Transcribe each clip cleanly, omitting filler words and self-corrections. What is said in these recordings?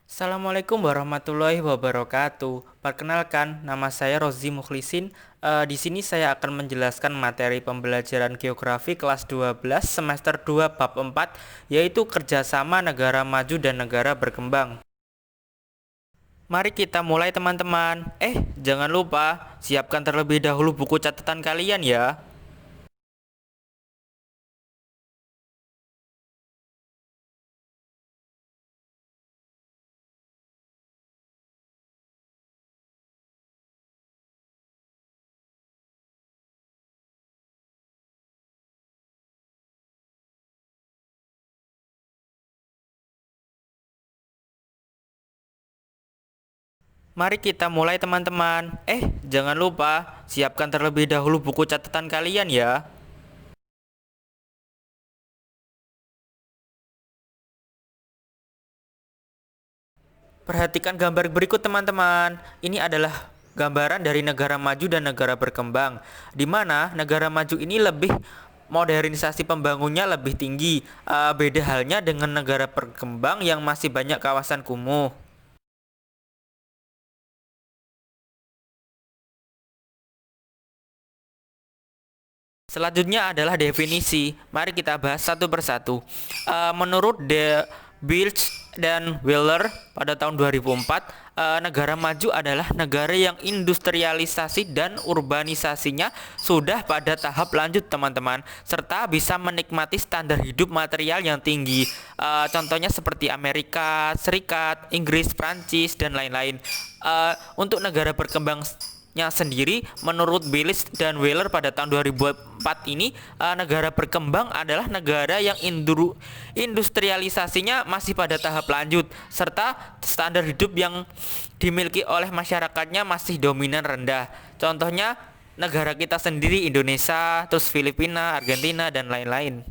Assalamualaikum warahmatullahi wabarakatuh. Perkenalkan, nama saya Rozi Mukhlisin. Di sini saya akan menjelaskan materi pembelajaran geografi kelas 12 semester 2 bab 4, yaitu kerjasama negara maju dan negara berkembang. Mari kita mulai teman-teman. Jangan lupa, siapkan terlebih dahulu buku catatan kalian ya. Mari kita mulai teman-teman. Jangan lupa, siapkan terlebih dahulu buku catatan kalian ya. Perhatikan gambar berikut teman-teman. Ini adalah gambaran dari negara maju dan negara berkembang, di mana negara maju ini lebih modernisasi pembangunnya lebih tinggi. Beda halnya dengan negara berkembang yang masih banyak kawasan kumuh. Selanjutnya adalah definisi. Mari kita bahas satu persatu. Menurut Bilch dan Wheeler pada tahun 2004, negara maju adalah negara yang industrialisasi dan urbanisasinya sudah pada tahap lanjut, teman-teman, serta bisa menikmati standar hidup material yang tinggi. Contohnya seperti Amerika Serikat, Inggris, Prancis, dan lain-lain. Untuk negara berkembang sendiri, menurut Billis dan Wheeler pada tahun 2004 ini, negara berkembang adalah negara yang industrialisasinya masih pada tahap lanjut, serta standar hidup yang dimiliki oleh masyarakatnya masih dominan rendah. Contohnya negara kita sendiri, Indonesia, terus Filipina, Argentina, dan lain-lain.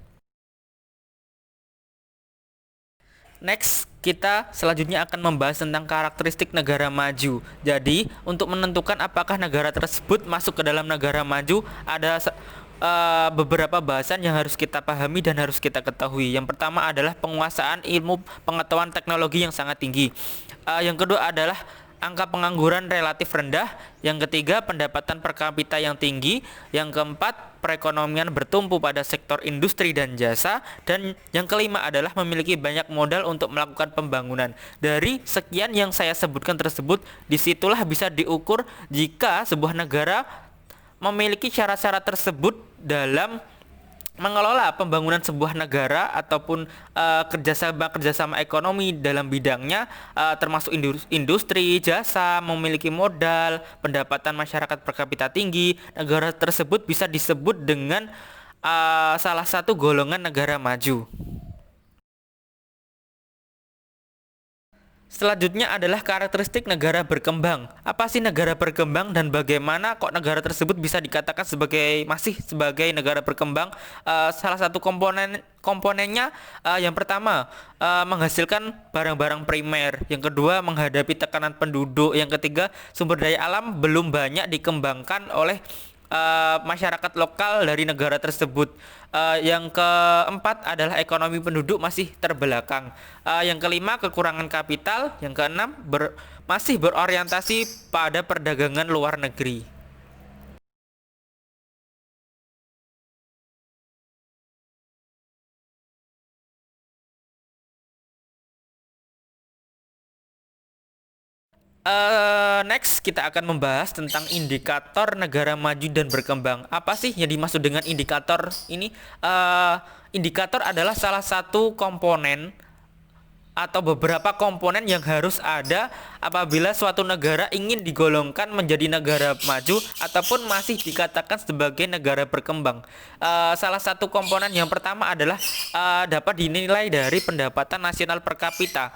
Next, kita selanjutnya akan membahas tentang karakteristik negara maju. Jadi, untuk menentukan apakah negara tersebut masuk ke dalam negara maju, ada beberapa bahasan yang harus kita pahami dan harus kita ketahui. Yang pertama adalah penguasaan ilmu pengetahuan teknologi yang sangat tinggi. Yang kedua adalah angka pengangguran relatif rendah. Yang ketiga, pendapatan per kapita yang tinggi. Yang keempat, perekonomian bertumpu pada sektor industri dan jasa. Dan yang kelima adalah memiliki banyak modal untuk melakukan pembangunan. Dari sekian yang saya sebutkan tersebut, disitulah bisa diukur jika sebuah negara memiliki syarat-syarat tersebut dalam mengelola pembangunan sebuah negara ataupun kerjasama ekonomi dalam bidangnya, termasuk industri, jasa, memiliki modal, pendapatan masyarakat per kapita tinggi. Negara tersebut bisa disebut dengan salah satu golongan negara maju. Selanjutnya adalah karakteristik negara berkembang. Apa sih negara berkembang dan bagaimana kok negara tersebut bisa dikatakan masih sebagai negara berkembang? Salah satu komponennya, yang pertama, menghasilkan barang-barang primer. Yang kedua, menghadapi tekanan penduduk. Yang ketiga, sumber daya alam belum banyak dikembangkan oleh masyarakat lokal dari negara tersebut. Yang keempat adalah ekonomi penduduk masih terbelakang. Yang kelima, kekurangan kapital. Yang keenam, masih berorientasi pada perdagangan luar negeri. Next, kita akan membahas tentang indikator negara maju dan berkembang. Apa sih yang dimaksud dengan indikator ini? Indikator adalah salah satu komponen atau beberapa komponen yang harus ada apabila suatu negara ingin digolongkan menjadi negara maju ataupun masih dikatakan sebagai negara berkembang. Salah satu komponen yang pertama adalah dapat dinilai dari pendapatan nasional per kapita.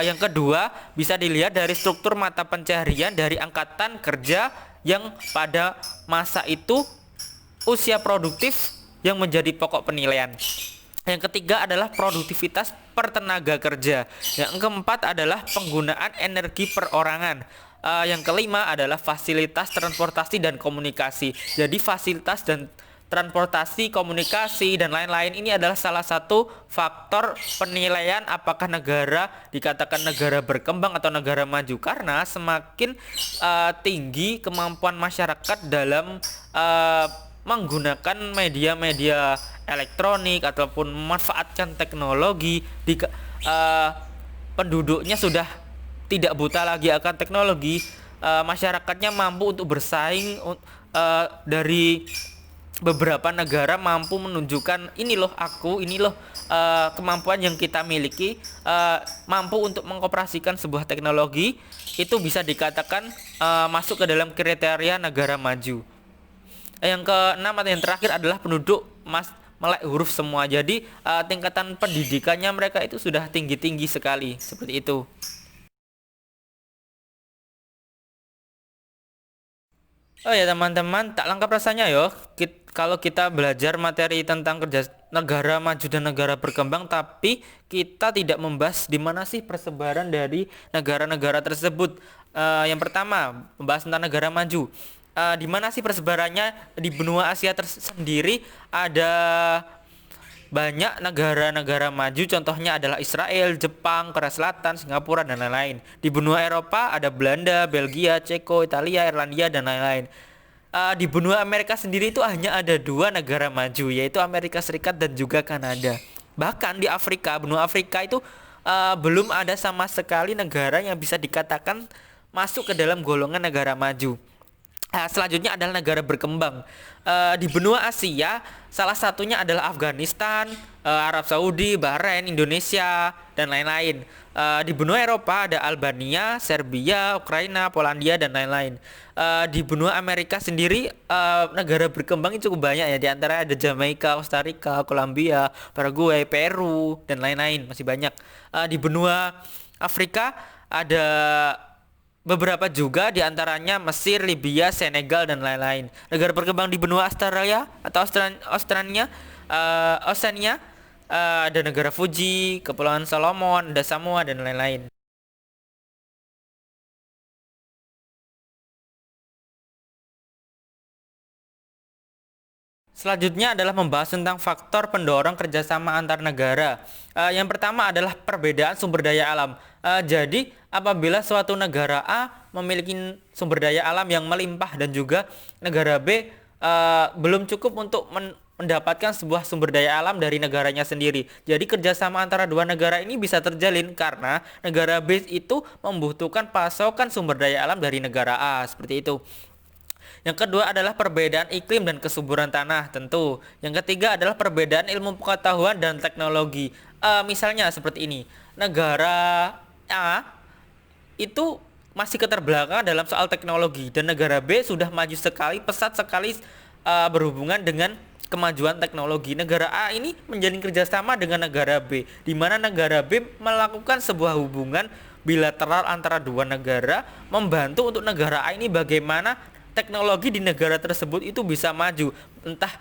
Yang kedua, bisa dilihat dari struktur mata pencaharian dari angkatan kerja yang pada masa itu usia produktif yang menjadi pokok penilaian. Yang ketiga adalah produktivitas per tenaga kerja. Yang keempat adalah penggunaan energi perorangan. Yang kelima adalah fasilitas transportasi dan komunikasi. Jadi fasilitas dan transportasi, komunikasi, dan lain-lain. Ini adalah salah satu faktor penilaian apakah negara dikatakan negara berkembang atau negara maju, karena semakin tinggi kemampuan masyarakat dalam menggunakan media-media elektronik ataupun memanfaatkan teknologi penduduknya sudah tidak buta lagi akan teknologi, masyarakatnya mampu untuk bersaing dari beberapa negara, mampu menunjukkan ini loh aku, ini loh kemampuan yang kita miliki, mampu untuk mengoperasikan sebuah teknologi, itu bisa dikatakan masuk ke dalam kriteria negara maju. Yang keenam atau yang terakhir adalah penduduk melek huruf semua. Jadi tingkatan pendidikannya mereka itu sudah tinggi-tinggi sekali, seperti itu. Oh ya teman-teman, tak lengkap rasanya yo kalau kita belajar materi tentang kerja negara maju dan negara berkembang, tapi kita tidak membahas di mana sih persebaran dari negara-negara tersebut. Yang pertama, membahas tentang negara maju. Di mana sih persebarannya? Di benua Asia sendiri ada banyak negara-negara maju, contohnya adalah Israel, Jepang, Korea Selatan, Singapura, dan lain-lain. Di benua Eropa ada Belanda, Belgia, Ceko, Italia, Irlandia, dan lain-lain. Di benua Amerika sendiri itu hanya ada 2 negara maju, yaitu Amerika Serikat dan juga Kanada. Bahkan di Afrika, benua Afrika itu belum ada sama sekali negara yang bisa dikatakan masuk ke dalam golongan negara maju. Selanjutnya adalah negara berkembang. Di benua Asia, salah satunya adalah Afghanistan, Arab Saudi, Bahrain, Indonesia, dan lain-lain. Di benua Eropa ada Albania, Serbia, Ukraina, Polandia, dan lain-lain. Di benua Amerika sendiri, negara berkembang cukup banyak ya. Di antara ada Jamaika, Costa Rica, Kolombia, Paraguay, Peru, dan lain-lain. Masih banyak. Di benua Afrika ada beberapa juga, diantaranya Mesir, Libya, Senegal, dan lain-lain. Negara berkembang di benua Australia atau Australia, Oceania, ada negara Fuji, Kepulauan Solomon, ada Samoa, dan lain-lain. Selanjutnya adalah membahas tentang faktor pendorong kerjasama antar negara. Yang pertama adalah perbedaan sumber daya alam. Jadi apabila suatu negara A memiliki sumber daya alam yang melimpah dan juga negara B belum cukup untuk mendapatkan sebuah sumber daya alam dari negaranya sendiri. Jadi kerjasama antara dua negara ini bisa terjalin karena negara B itu membutuhkan pasokan sumber daya alam dari negara A, seperti itu. Yang kedua adalah perbedaan iklim dan kesuburan tanah, tentu. Yang ketiga adalah perbedaan ilmu pengetahuan dan teknologi. Misalnya seperti ini, negara A itu masih keterbelakangan dalam soal teknologi dan negara B sudah maju sekali, pesat sekali berhubungan dengan kemajuan teknologi. Negara A ini menjalin kerjasama dengan negara B, di mana negara B melakukan sebuah hubungan bilateral antara dua negara, membantu untuk negara A ini bagaimana teknologi di negara tersebut itu bisa maju, entah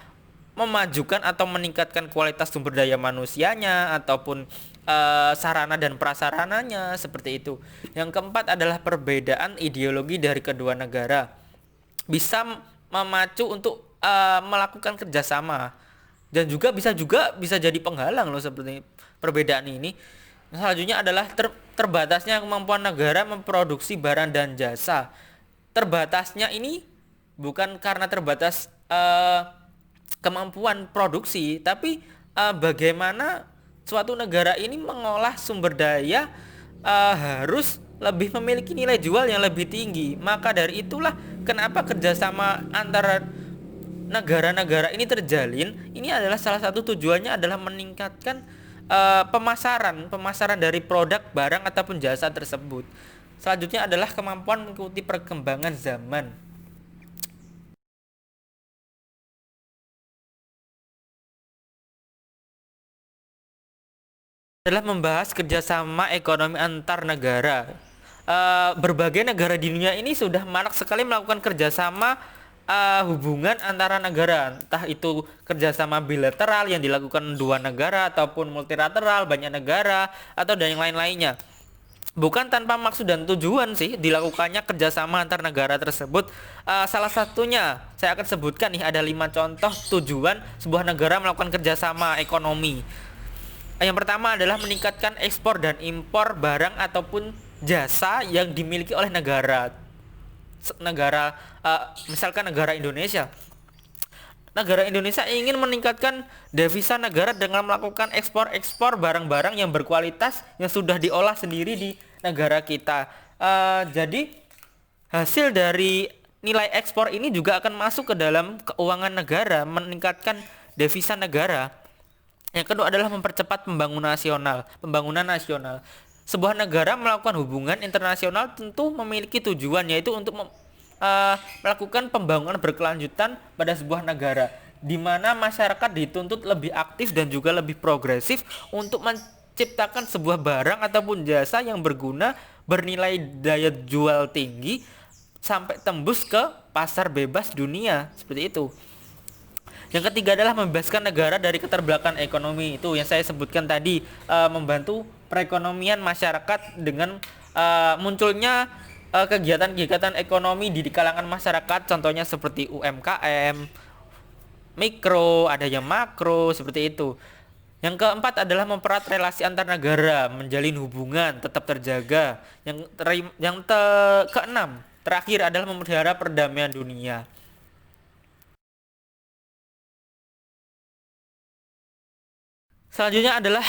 memajukan atau meningkatkan kualitas sumber daya manusianya ataupun sarana dan prasarananya, seperti itu. Yang keempat adalah perbedaan ideologi dari kedua negara, bisa memacu untuk melakukan kerjasama dan juga bisa jadi penghalang loh seperti perbedaan ini. Selanjutnya adalah terbatasnya kemampuan negara memproduksi barang dan jasa. Terbatasnya ini bukan karena terbatas kemampuan produksi, tapi bagaimana suatu negara ini mengolah sumber daya harus lebih memiliki nilai jual yang lebih tinggi. Maka dari itulah kenapa kerjasama antara negara-negara ini terjalin. Ini adalah salah satu tujuannya adalah meningkatkan pemasaran dari produk, barang ataupun jasa tersebut. Selanjutnya adalah kemampuan mengikuti perkembangan zaman. Adalah membahas kerjasama ekonomi antar negara. Berbagai negara di dunia ini sudah marak sekali melakukan kerjasama hubungan antara negara, entah itu kerjasama bilateral yang dilakukan dua negara ataupun multilateral banyak negara atau dan yang lain-lainnya. bukan tanpa maksud dan tujuan sih dilakukannya kerjasama antar negara tersebut. Salah satunya saya akan sebutkan nih, ada 5 contoh tujuan sebuah negara melakukan kerjasama ekonomi. Yang pertama adalah meningkatkan ekspor dan impor barang ataupun jasa yang dimiliki oleh negara. Misalkan negara Indonesia. Negara Indonesia ingin meningkatkan devisa negara dengan melakukan ekspor barang-barang yang berkualitas yang sudah diolah sendiri di negara kita. Jadi hasil dari nilai ekspor ini juga akan masuk ke dalam keuangan negara, meningkatkan devisa negara. Yang kedua adalah mempercepat pembangunan nasional. Sebuah negara melakukan hubungan internasional tentu memiliki tujuan, yaitu untuk melakukan pembangunan berkelanjutan pada sebuah negara, di mana masyarakat dituntut lebih aktif dan juga lebih progresif untuk menciptakan sebuah barang ataupun jasa yang berguna, bernilai daya jual tinggi, sampai tembus ke pasar bebas dunia, seperti itu. Yang ketiga adalah membebaskan negara dari keterbelakangan ekonomi. Itu yang saya sebutkan tadi, membantu perekonomian masyarakat dengan munculnya kegiatan-kegiatan ekonomi di kalangan masyarakat, contohnya seperti UMKM, mikro, ada yang makro, seperti itu. Yang keempat adalah mempererat relasi antar negara, menjalin hubungan tetap terjaga. Keenam, terakhir adalah memelihara perdamaian dunia. Selanjutnya adalah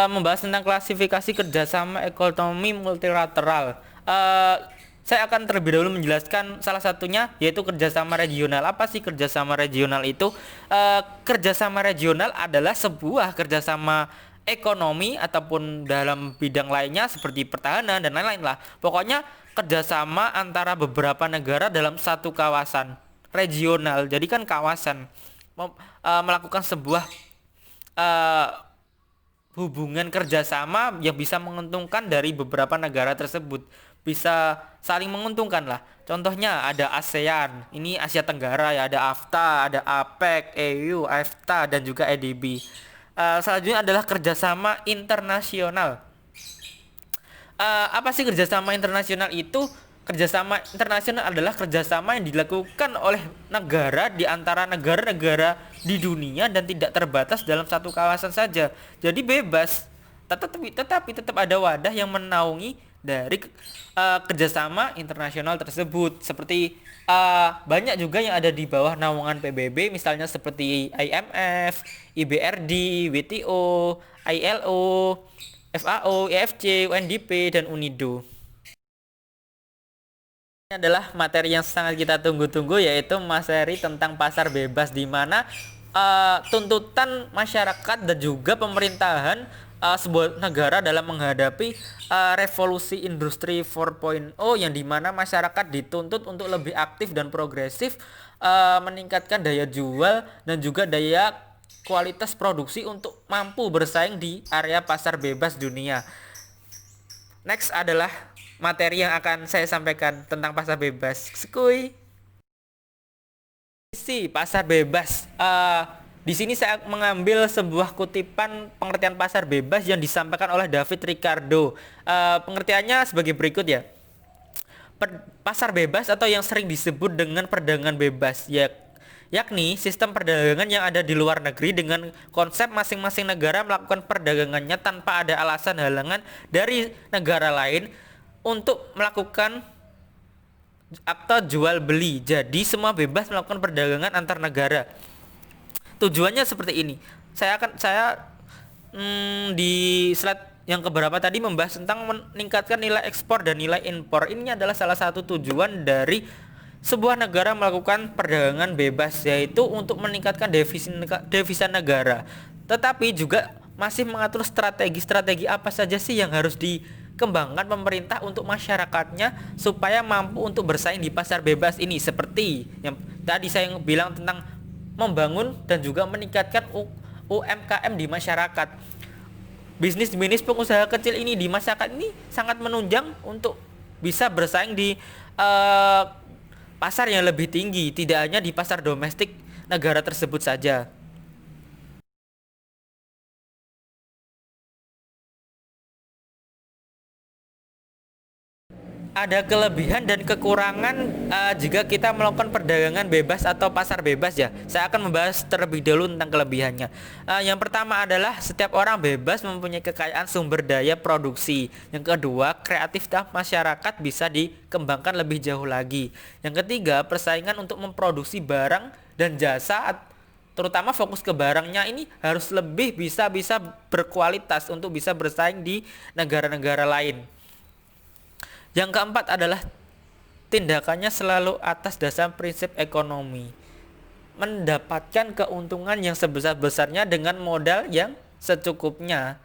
membahas tentang klasifikasi kerjasama ekonomi multilateral. Saya akan terlebih dahulu menjelaskan salah satunya, yaitu kerjasama regional. Apa sih kerjasama regional itu? Kerjasama regional adalah sebuah kerjasama ekonomi ataupun dalam bidang lainnya seperti pertahanan dan lain-lain lah. Pokoknya kerjasama antara beberapa negara dalam satu kawasan regional. Jadi kan kawasan melakukan sebuah hubungan kerjasama yang bisa menguntungkan dari beberapa negara tersebut, bisa saling menguntungkan lah. Contohnya ada ASEAN, ini Asia Tenggara ya, ada AFTA, ada APEC, EU, AFTA dan juga EDB. Selanjutnya adalah kerjasama internasional. Apa sih kerjasama internasional itu? Kerjasama internasional adalah kerjasama yang dilakukan oleh negara di antara negara-negara di dunia dan tidak terbatas dalam satu kawasan saja. Jadi bebas, tetapi tetap ada wadah yang menaungi dari kerjasama internasional tersebut. Seperti banyak juga yang ada di bawah naungan PBB, misalnya seperti IMF, IBRD, WTO, ILO, FAO, EFC, UNDP, dan UNIDO. Ini adalah materi yang sangat kita tunggu-tunggu, yaitu materi tentang pasar bebas, di mana tuntutan masyarakat dan juga pemerintahan sebuah negara dalam menghadapi revolusi industri 4.0, yang dimana masyarakat dituntut untuk lebih aktif dan progresif, meningkatkan daya jual dan juga daya kualitas produksi untuk mampu bersaing di area pasar bebas dunia. Next adalah materi yang akan saya sampaikan tentang pasar bebas. Skuy. Pasar bebas. Di sini saya mengambil sebuah kutipan pengertian pasar bebas yang disampaikan oleh David Ricardo. Pengertiannya sebagai berikut ya. Pasar bebas atau yang sering disebut dengan perdagangan bebas, yakni sistem perdagangan yang ada di luar negeri dengan konsep masing-masing negara melakukan perdagangannya tanpa ada alasan halangan dari negara lain untuk melakukan akta jual beli. Jadi semua bebas melakukan perdagangan antar negara. Tujuannya seperti ini. Saya di slide yang keberapa tadi membahas tentang meningkatkan nilai ekspor dan nilai impor. Ini adalah salah satu tujuan dari sebuah negara melakukan perdagangan bebas, yaitu untuk meningkatkan devisa negara. Tetapi juga masih mengatur strategi apa saja sih yang harus dikembangkan pemerintah untuk masyarakatnya supaya mampu untuk bersaing di pasar bebas ini, seperti yang tadi saya bilang tentang membangun dan juga meningkatkan UMKM di masyarakat. Bisnis pengusaha kecil ini di masyarakat ini sangat menunjang untuk bisa bersaing di pasar yang lebih tinggi, tidak hanya di pasar domestik negara tersebut saja. ada kelebihan dan kekurangan jika kita melakukan perdagangan bebas atau pasar bebas ya. Saya akan membahas terlebih dahulu tentang kelebihannya. Yang pertama adalah setiap orang bebas mempunyai kekayaan sumber daya produksi. Yang kedua, kreativitas masyarakat bisa dikembangkan lebih jauh lagi. Yang ketiga, persaingan untuk memproduksi barang dan jasa terutama fokus ke barangnya ini harus lebih bisa berkualitas untuk bisa bersaing di negara-negara lain. Yang keempat adalah tindakannya selalu atas dasar prinsip ekonomi. Mendapatkan keuntungan yang sebesar-besarnya dengan modal yang secukupnya.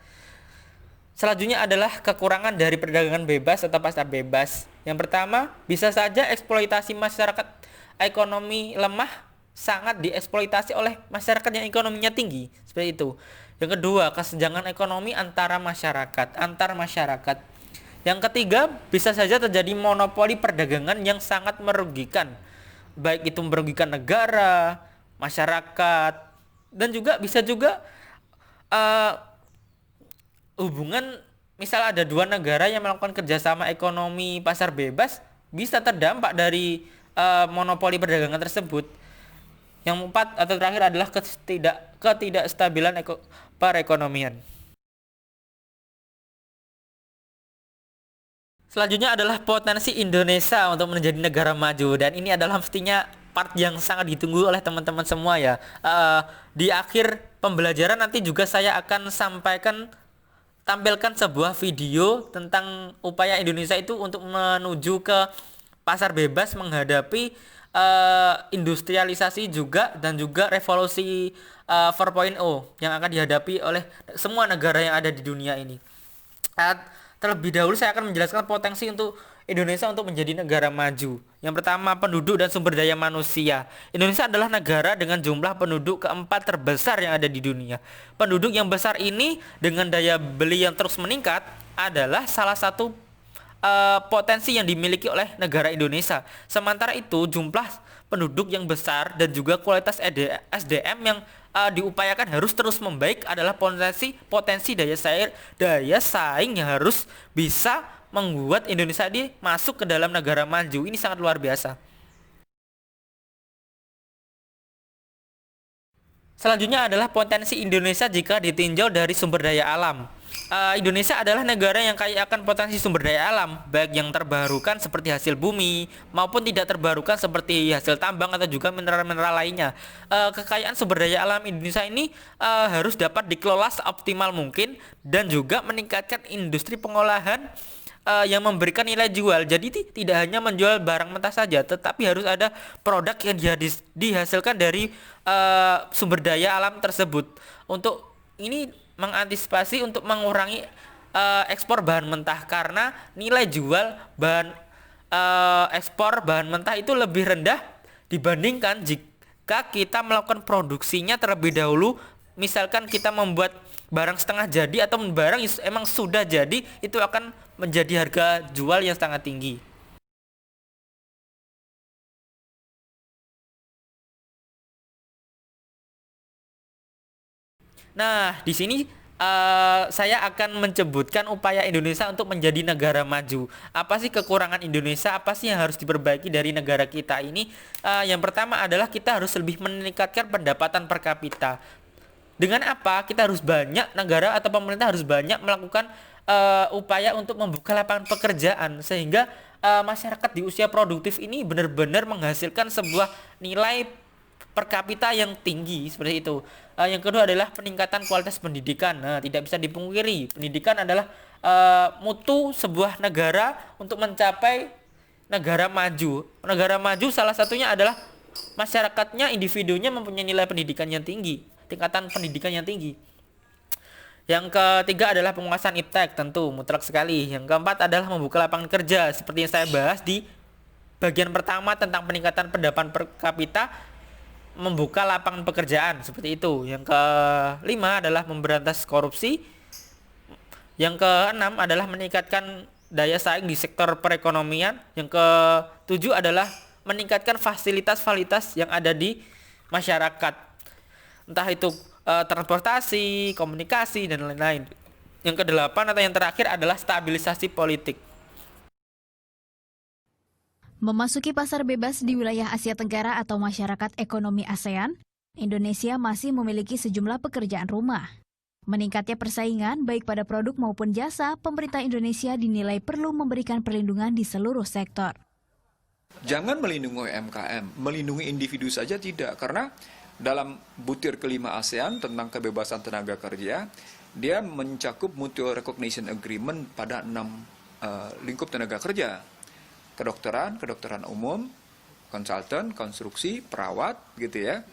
Selanjutnya adalah kekurangan dari perdagangan bebas atau pasar bebas. Yang pertama, bisa saja eksploitasi masyarakat ekonomi lemah sangat dieksploitasi oleh masyarakat yang ekonominya tinggi. Seperti itu. Yang kedua, kesenjangan ekonomi antar masyarakat. Yang ketiga, bisa saja terjadi monopoli perdagangan yang sangat merugikan. Baik itu merugikan negara, masyarakat, dan juga bisa juga hubungan, misal ada dua negara yang melakukan kerjasama ekonomi pasar bebas, bisa terdampak dari monopoli perdagangan tersebut. Yang empat atau terakhir adalah ketidakstabilan perekonomian. Selanjutnya adalah potensi Indonesia untuk menjadi negara maju, dan ini adalah mestinya part yang sangat ditunggu oleh teman-teman semua ya. Di akhir pembelajaran nanti juga saya akan tampilkan sebuah video tentang upaya Indonesia itu untuk menuju ke pasar bebas menghadapi industrialisasi juga dan juga revolusi 4.0 yang akan dihadapi oleh semua negara yang ada di dunia ini. Terlebih dahulu saya akan menjelaskan potensi untuk Indonesia untuk menjadi negara maju. Yang pertama, penduduk dan sumber daya manusia. Indonesia adalah negara dengan jumlah penduduk keempat terbesar yang ada di dunia. Penduduk yang besar ini dengan daya beli yang terus meningkat adalah salah satu potensi yang dimiliki oleh negara Indonesia. Sementara itu, jumlah penduduk yang besar dan juga kualitas SDM yang diupayakan harus terus membaik adalah potensi daya saing yang harus bisa membuat Indonesia ini masuk ke dalam negara maju. Ini sangat luar biasa. Selanjutnya adalah potensi Indonesia jika ditinjau dari sumber daya alam. Indonesia adalah negara yang kaya akan potensi sumber daya alam, baik yang terbarukan seperti hasil bumi maupun tidak terbarukan seperti hasil tambang atau juga mineral-mineral lainnya. Kekayaan sumber daya alam Indonesia ini harus dapat dikelola seoptimal mungkin dan juga meningkatkan industri pengolahan yang memberikan nilai jual. Jadi tidak hanya menjual barang mentah saja, tetapi harus ada produk yang dihasilkan dari sumber daya alam tersebut. Untuk ini mengantisipasi untuk mengurangi ekspor bahan mentah, karena nilai jual ekspor bahan mentah itu lebih rendah dibandingkan jika kita melakukan produksinya terlebih dahulu. Misalkan kita membuat barang setengah jadi atau barang emang sudah jadi, itu akan menjadi harga jual yang sangat tinggi. Nah, di sini saya akan menyebutkan upaya Indonesia untuk menjadi negara maju. Apa sih kekurangan Indonesia? Apa sih yang harus diperbaiki dari negara kita ini? Yang pertama adalah kita harus lebih meningkatkan pendapatan per kapita. Dengan apa? Kita harus banyak, negara atau pemerintah harus banyak melakukan upaya untuk membuka lapangan pekerjaan, sehingga masyarakat di usia produktif ini benar-benar menghasilkan sebuah nilai per kapita yang tinggi seperti itu. Yang kedua adalah peningkatan kualitas pendidikan. Nah, tidak bisa dipungkiri, pendidikan adalah mutu sebuah negara untuk mencapai negara maju. Negara maju salah satunya adalah masyarakatnya, individunya mempunyai nilai pendidikan yang tinggi, tingkatan pendidikan yang tinggi. Yang ketiga adalah penguasaan iptek, tentu mutlak sekali. Yang keempat adalah membuka lapangan kerja, seperti yang saya bahas di bagian pertama tentang peningkatan pendapatan per kapita, membuka lapangan pekerjaan seperti itu. Yang kelima adalah memberantas korupsi. Yang keenam adalah meningkatkan daya saing di sektor perekonomian. Yang ketujuh adalah meningkatkan fasilitas-fasilitas yang ada di masyarakat, entah itu transportasi, komunikasi, dan lain-lain. Yang kedelapan atau yang terakhir adalah stabilisasi politik. Memasuki pasar bebas di wilayah Asia Tenggara atau masyarakat ekonomi ASEAN, Indonesia masih memiliki sejumlah pekerjaan rumah. Meningkatnya persaingan baik pada produk maupun jasa, pemerintah Indonesia dinilai perlu memberikan perlindungan di seluruh sektor. Jangan melindungi UMKM, melindungi individu saja tidak, karena dalam butir kelima ASEAN tentang kebebasan tenaga kerja, dia mencakup Mutual Recognition Agreement pada 6 lingkup tenaga kerja. Kedokteran umum, konsultan, konstruksi, perawat, gitu ya.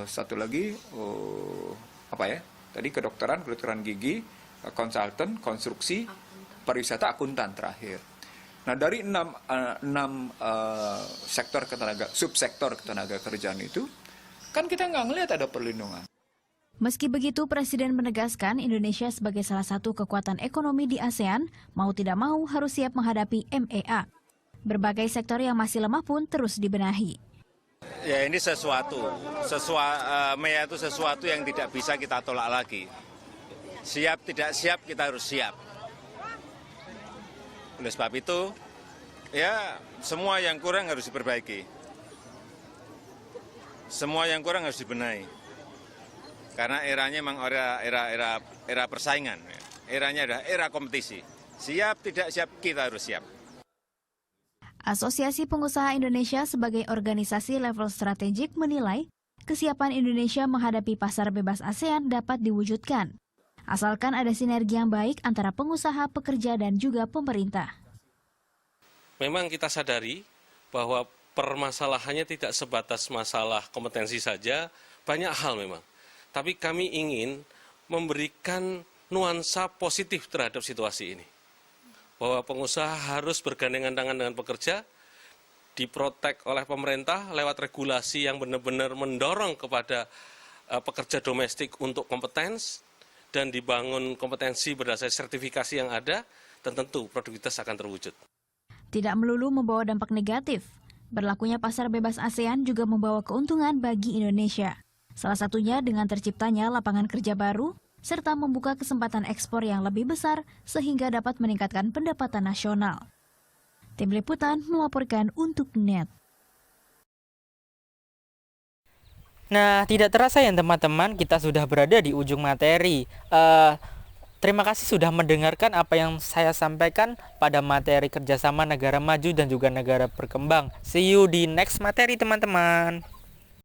Satu lagi, Tadi kedokteran gigi, konsultan, konstruksi, pariwisata, akuntan terakhir. Nah, dari 6 subsektor ketenaga kerjaan itu, kan kita nggak ngelihat ada perlindungan. Meski begitu, Presiden menegaskan Indonesia sebagai salah satu kekuatan ekonomi di ASEAN, mau tidak mau harus siap menghadapi MEA. Berbagai sektor yang masih lemah pun terus dibenahi. Ya, ini MEA itu sesuatu yang tidak bisa kita tolak lagi. Siap tidak siap, kita harus siap. Oleh sebab itu, ya semua yang kurang harus diperbaiki. Semua yang kurang harus dibenahi. Karena eranya memang era persaingan. Eranya adalah era kompetisi. Siap tidak siap, kita harus siap. Asosiasi Pengusaha Indonesia sebagai organisasi level strategik menilai kesiapan Indonesia menghadapi pasar bebas ASEAN dapat diwujudkan, asalkan ada sinergi yang baik antara pengusaha, pekerja, dan juga pemerintah. Memang kita sadari bahwa permasalahannya tidak sebatas masalah kompetensi saja, banyak hal memang. Tapi kami ingin memberikan nuansa positif terhadap situasi ini. Bahwa pengusaha harus bergandengan tangan dengan pekerja, diprotek oleh pemerintah lewat regulasi yang benar-benar mendorong kepada pekerja domestik untuk kompetens, dan dibangun kompetensi berdasarkan sertifikasi yang ada, dan tentu produktivitas akan terwujud. Tidak melulu membawa dampak negatif. Berlakunya pasar bebas ASEAN juga membawa keuntungan bagi Indonesia. Salah satunya dengan terciptanya lapangan kerja baru, serta membuka kesempatan ekspor yang lebih besar sehingga dapat meningkatkan pendapatan nasional. Tim Liputan melaporkan untuk NET. Nah, tidak terasa ya teman-teman, kita sudah berada di ujung materi. Terima kasih sudah mendengarkan apa yang saya sampaikan pada materi kerjasama negara maju dan juga negara berkembang. See you di next materi teman-teman.